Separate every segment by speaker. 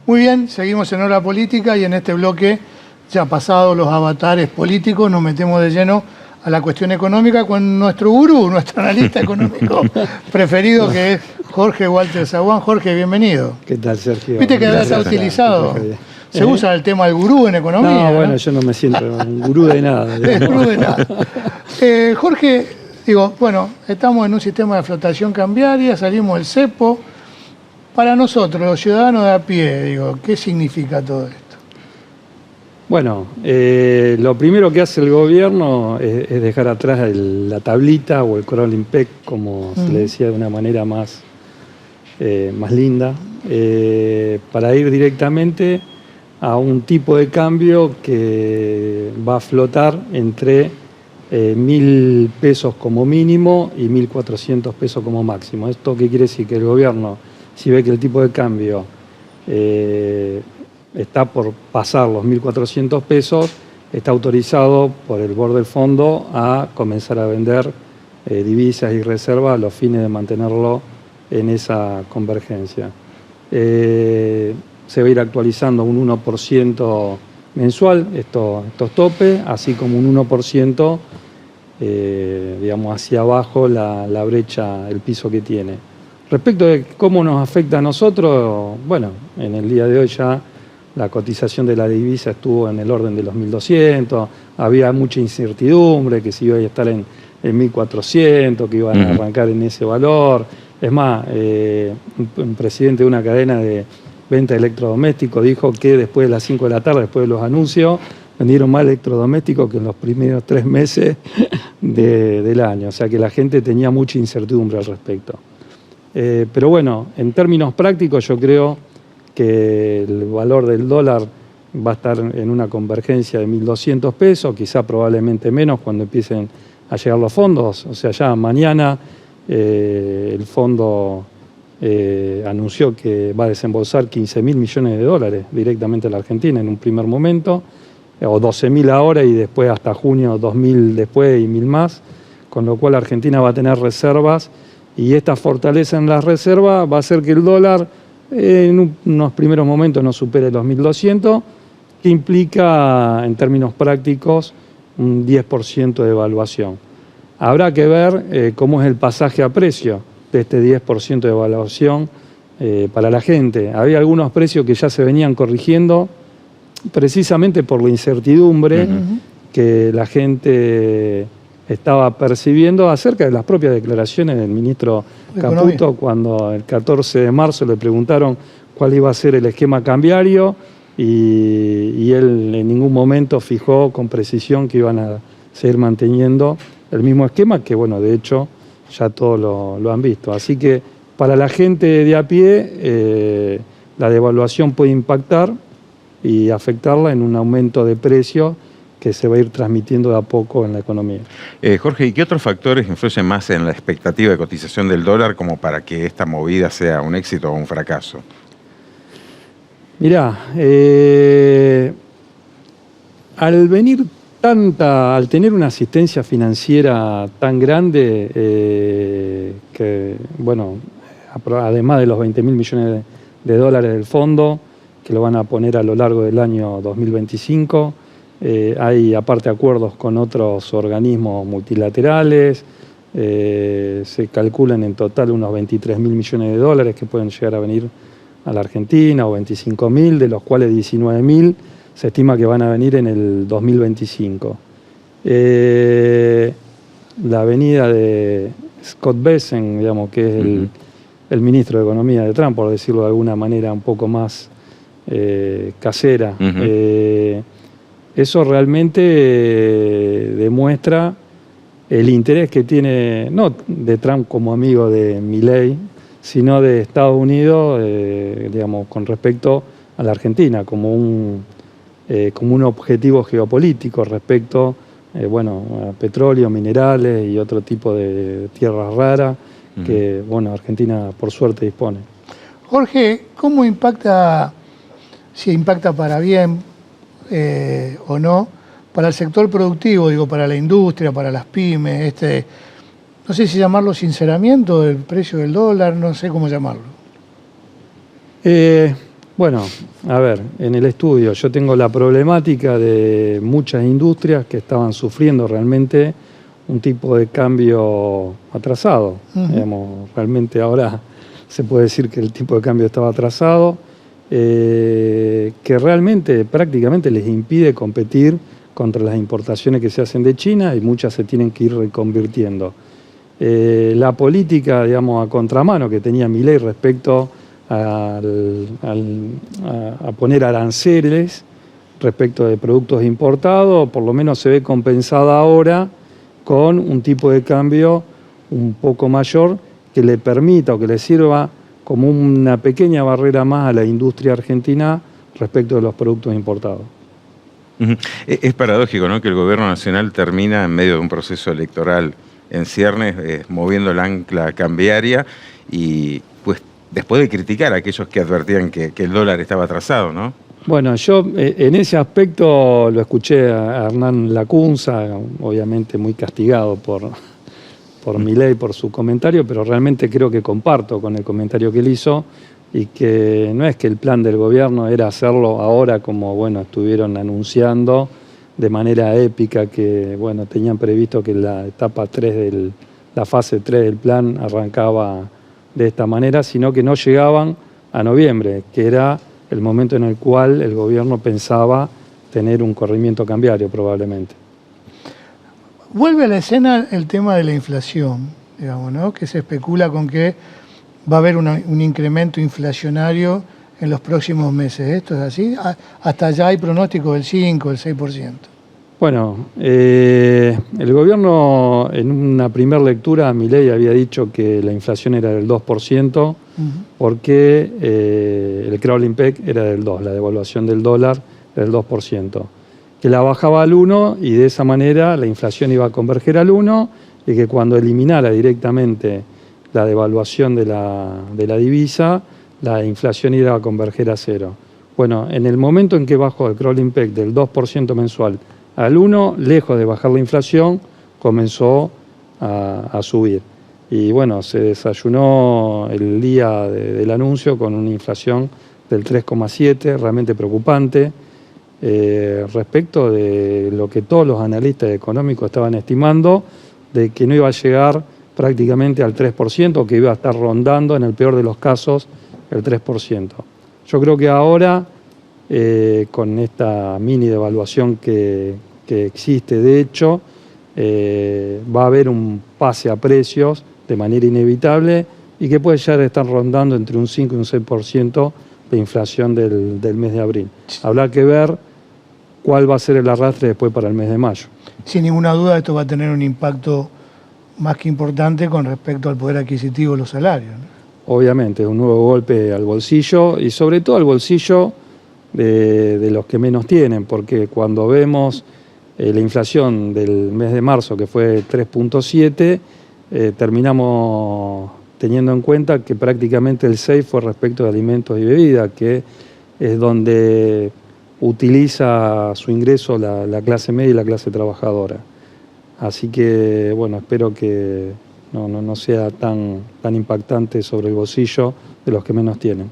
Speaker 1: Muy bien, seguimos en Hora Política y en este bloque, ya pasados los avatares políticos, nos metemos de lleno a la cuestión económica con nuestro gurú, nuestro analista económico preferido, que es Jorge Walter Zaguán. Jorge, bienvenido.
Speaker 2: ¿Qué tal, Sergio?
Speaker 1: Viste que ahora está utilizado. Se usa el tema del gurú en economía.
Speaker 2: No, bueno, yo no me siento un gurú de nada.
Speaker 1: Gurú de nada. Jorge, digo, bueno, estamos en un sistema de flotación cambiaria, salimos del cepo. Para nosotros, los ciudadanos de a pie, digo, ¿qué significa todo esto?
Speaker 2: Bueno, lo primero que hace el gobierno es dejar atrás la tablita o el crawling peg, como se le decía de una manera más linda, para ir directamente a un tipo de cambio que va a flotar entre 1.000 pesos como mínimo y 1.400 pesos como máximo. ¿Esto qué quiere decir? Que el gobierno, si ve que el tipo de cambio está por pasar los 1.400 pesos, está autorizado por el board del fondo a comenzar a vender divisas y reservas a los fines de mantenerlo en esa convergencia. Se va a ir actualizando un 1% mensual estos topes, así como un 1% digamos hacia abajo la brecha, el piso que tiene. Respecto de cómo nos afecta a nosotros, bueno, en el día de hoy ya la cotización de la divisa estuvo en el orden de los 1.200, había mucha incertidumbre, que si iba a estar en 1.400, que iban a arrancar en ese valor. Es más, un presidente de una cadena de venta de electrodomésticos dijo que después de las 5 de la tarde, después de los anuncios, vendieron más electrodomésticos que en los primeros 3 meses del año. O sea que la gente tenía mucha incertidumbre al respecto. Pero bueno, en términos prácticos yo creo que el valor del dólar va a estar en una convergencia de 1.200 pesos, quizá probablemente menos cuando empiecen a llegar los fondos. O sea, ya mañana el fondo anunció que va a desembolsar 15.000 millones de dólares directamente a la Argentina en un primer momento, o 12.000 ahora y después hasta junio 2.000 después y 1.000 más, con lo cual Argentina va a tener reservas. Y esta fortaleza en las reservas va a hacer que el dólar en unos primeros momentos no supere los 1.200, que implica en términos prácticos un 10% de evaluación. Habrá que ver cómo es el pasaje a precio de este 10% de evaluación para la gente. Había algunos precios que ya se venían corrigiendo precisamente por la incertidumbre que la gente estaba percibiendo acerca de las propias declaraciones del ministro Caputo, cuando el 14 de marzo le preguntaron cuál iba a ser el esquema cambiario y él en ningún momento fijó con precisión que iban a seguir manteniendo el mismo esquema, que bueno, de hecho ya todos lo han visto. Así que para la gente de a pie la devaluación puede impactar y afectarla en un aumento de precios que se va a ir transmitiendo de a poco en la economía.
Speaker 3: Jorge, ¿y qué otros factores influyen más en la expectativa de cotización del dólar como para que esta movida sea un éxito o un fracaso?
Speaker 2: Mirá, al tener una asistencia financiera tan grande, que bueno, además de los 20.000 millones de dólares del fondo, que lo van a poner a lo largo del año 2025, hay aparte acuerdos con otros organismos multilaterales, se calculan en total unos 23.000 millones de dólares que pueden llegar a venir a la Argentina, o 25.000, de los cuales 19.000 se estima que van a venir en el 2025. La venida de Scott Bessent, digamos, que es el ministro de Economía de Trump, por decirlo de alguna manera un poco más casera, eso realmente demuestra el interés que tiene, no de Trump como amigo de Milei, sino de Estados Unidos, digamos, con respecto a la Argentina, como un objetivo geopolítico respecto bueno, a petróleo, minerales y otro tipo de tierras raras que bueno, Argentina por suerte dispone.
Speaker 1: Jorge, ¿cómo impacta, si impacta para bien o no, para el sector productivo, digo, para la industria, para las pymes, no sé si llamarlo sinceramiento del precio del dólar, no sé cómo llamarlo?
Speaker 2: Bueno, a ver, en el estudio yo tengo la problemática de muchas industrias que estaban sufriendo realmente un tipo de cambio atrasado. Digamos, realmente ahora se puede decir que el tipo de cambio estaba atrasado, que realmente prácticamente les impide competir contra las importaciones que se hacen de China y muchas se tienen que ir reconvirtiendo. La política, digamos, a contramano que tenía Milei respecto a poner aranceles respecto de productos importados, por lo menos se ve compensada ahora con un tipo de cambio un poco mayor que le permita o que le sirva como una pequeña barrera más a la industria argentina respecto de los productos importados.
Speaker 3: Es paradójico, ¿no?, que el gobierno nacional termina en medio de un proceso electoral en ciernes, moviendo el ancla cambiaria y pues después de criticar a aquellos que advertían que el dólar estaba atrasado, ¿no?
Speaker 2: Bueno, yo en ese aspecto lo escuché a Hernán Lacunza, obviamente muy castigado por Milei, por su comentario, pero realmente creo que comparto con el comentario que él hizo y que no es que el plan del gobierno era hacerlo ahora como, bueno, estuvieron anunciando de manera épica que, bueno, tenían previsto que la etapa 3 la fase 3 del plan arrancaba de esta manera, sino que no llegaban a noviembre, que era el momento en el cual el gobierno pensaba tener un corrimiento cambiario probablemente.
Speaker 1: Vuelve a la escena el tema de la inflación, digamos, ¿no?, que se especula con que va a haber un incremento inflacionario en los próximos meses. ¿Esto es así? Hasta ya hay pronósticos del 5, del 6%.
Speaker 2: Bueno, el gobierno en una primera lectura, Milei había dicho que la inflación era del 2%, porque el crawling peg era del 2%, la devaluación del dólar era del 2%, que la bajaba al 1% y de esa manera la inflación iba a converger al 1%, y que cuando eliminara directamente la devaluación de la divisa, la inflación iba a converger a 0%. Bueno, en el momento en que bajó el crawling peg del 2% mensual al 1%, lejos de bajar la inflación, comenzó a subir. Y bueno, se desayunó el día del anuncio con una inflación del 3,7%, realmente preocupante, respecto de lo que todos los analistas económicos estaban estimando, de que no iba a llegar prácticamente al 3%, que iba a estar rondando, en el peor de los casos, el 3%. Yo creo que ahora, con esta mini devaluación que existe, de hecho, va a haber un pase a precios de manera inevitable y que puede ya estar rondando entre un 5 y un 6% de inflación del mes de abril. Habrá que ver cuál va a ser el arrastre después para el mes de mayo.
Speaker 1: Sin ninguna duda esto va a tener un impacto más que importante con respecto al poder adquisitivo de los salarios, ¿no?
Speaker 2: Obviamente, un nuevo golpe al bolsillo y sobre todo al bolsillo de los que menos tienen, porque cuando vemos la inflación del mes de marzo, que fue 3,7%, terminamos teniendo en cuenta que prácticamente el 6% fue respecto de alimentos y bebidas, que es donde utiliza su ingreso la clase media y la clase trabajadora. Así que, bueno, espero que no sea tan impactante sobre el bolsillo de los que menos tienen.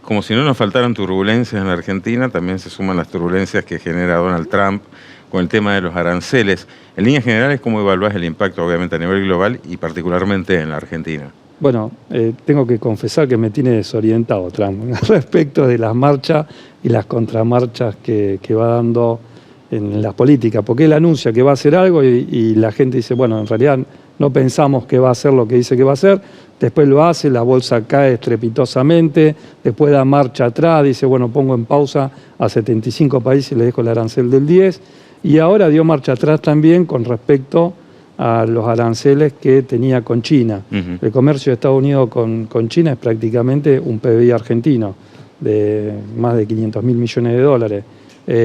Speaker 3: Como si no nos faltaran turbulencias en la Argentina, también se suman las turbulencias que genera Donald Trump con el tema de los aranceles. En líneas generales, ¿cómo evaluás el impacto, obviamente, a nivel global y particularmente en la Argentina?
Speaker 2: Bueno, tengo que confesar que me tiene desorientado Trump respecto de las marchas y las contramarchas que va dando en las políticas, porque él anuncia que va a hacer algo y la gente dice, bueno, en realidad no pensamos que va a hacer lo que dice que va a hacer, después lo hace, la bolsa cae estrepitosamente, después da marcha atrás, dice, bueno, pongo en pausa a 75 países y le dejo el arancel del 10%, y ahora dio marcha atrás también con respecto a los aranceles que tenía con China. El comercio de Estados Unidos con China es prácticamente un PBI argentino de más de 500.000 millones de dólares.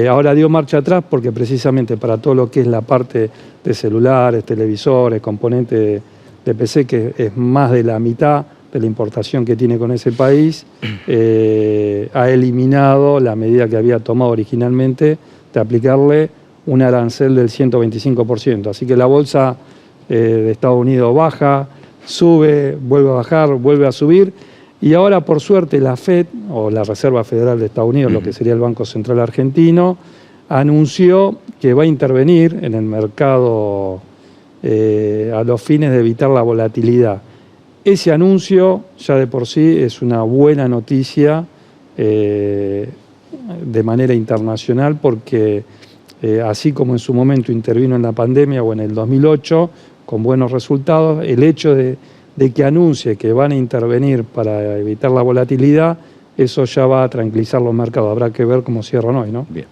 Speaker 2: Ahora dio marcha atrás porque precisamente para todo lo que es la parte de celulares, televisores, componentes de PC, que es más de la mitad de la importación que tiene con ese país, ha eliminado la medida que había tomado originalmente de aplicarle un arancel del 125%. Así que la bolsa de Estados Unidos baja, sube, vuelve a bajar, vuelve a subir. Y ahora, por suerte, la FED, o la Reserva Federal de Estados Unidos, lo que sería el Banco Central Argentino, anunció que va a intervenir en el mercado a los fines de evitar la volatilidad. Ese anuncio ya de por sí es una buena noticia de manera internacional porque así como en su momento intervino en la pandemia o en el 2008 con buenos resultados, el hecho de que anuncie que van a intervenir para evitar la volatilidad, eso ya va a tranquilizar los mercados. Habrá que ver cómo cierran hoy, ¿no?
Speaker 3: Bien.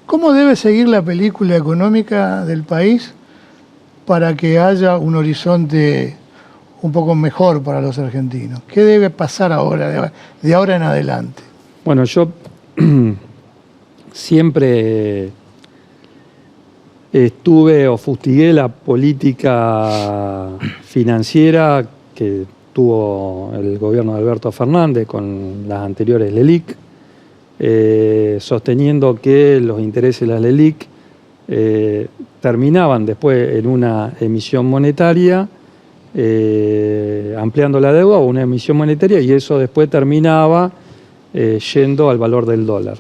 Speaker 1: ¿Cómo debe seguir la película económica del país para que haya un horizonte un poco mejor para los argentinos? ¿Qué debe pasar ahora, de ahora en adelante?
Speaker 2: Bueno, yo siempre estuve o fustigué la política financiera que tuvo el gobierno de Alberto Fernández con las anteriores LELIQ, sosteniendo que los intereses de las LELIQ terminaban después en una emisión monetaria, ampliando la deuda o una emisión monetaria, y eso después terminaba yendo al valor del dólar.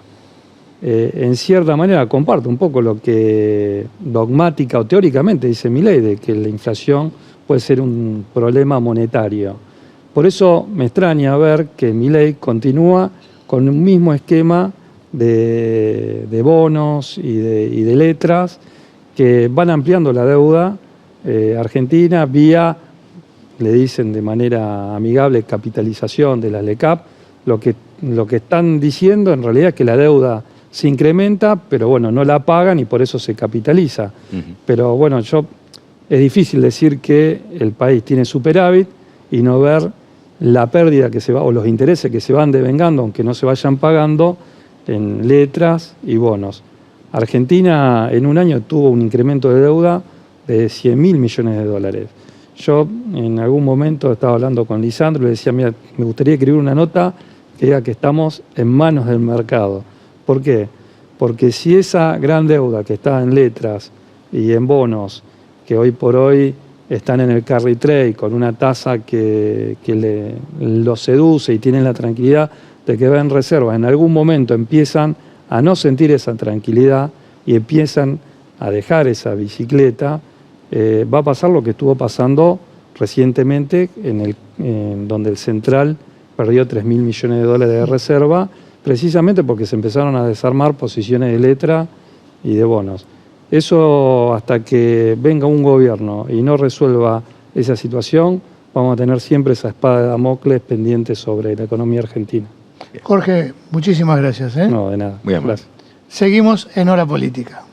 Speaker 2: En cierta manera comparto un poco lo que dogmática o teóricamente dice Milei, de que la inflación puede ser un problema monetario. Por eso me extraña ver que Milei continúa con un mismo esquema de bonos y de letras que van ampliando la deuda argentina vía, le dicen de manera amigable, capitalización de la LECAP. Lo que están diciendo en realidad es que la deuda se incrementa, pero bueno, no la pagan y por eso se capitaliza. Pero bueno, es difícil decir que el país tiene superávit y no ver la pérdida que se va, o los intereses que se van devengando, aunque no se vayan pagando, en letras y bonos. Argentina en un año tuvo un incremento de deuda de 100.000 millones de dólares. Yo en algún momento estaba hablando con Lisandro y le decía, mira, me gustaría escribir una nota que diga que estamos en manos del mercado. ¿Por qué? Porque si esa gran deuda que está en letras y en bonos, que hoy por hoy están en el carry trade con una tasa que los seduce y tienen la tranquilidad de que va en reserva, en algún momento empiezan a no sentir esa tranquilidad y empiezan a dejar esa bicicleta, va a pasar lo que estuvo pasando recientemente donde el Central perdió 3.000 millones de dólares de reserva, precisamente porque se empezaron a desarmar posiciones de letra y de bonos. Eso, hasta que venga un gobierno y no resuelva esa situación, vamos a tener siempre esa espada de Damocles pendiente sobre la economía argentina.
Speaker 1: Jorge, muchísimas gracias.
Speaker 2: No, de nada.
Speaker 3: Muy amable.
Speaker 2: Gracias.
Speaker 1: Seguimos en Hora Política.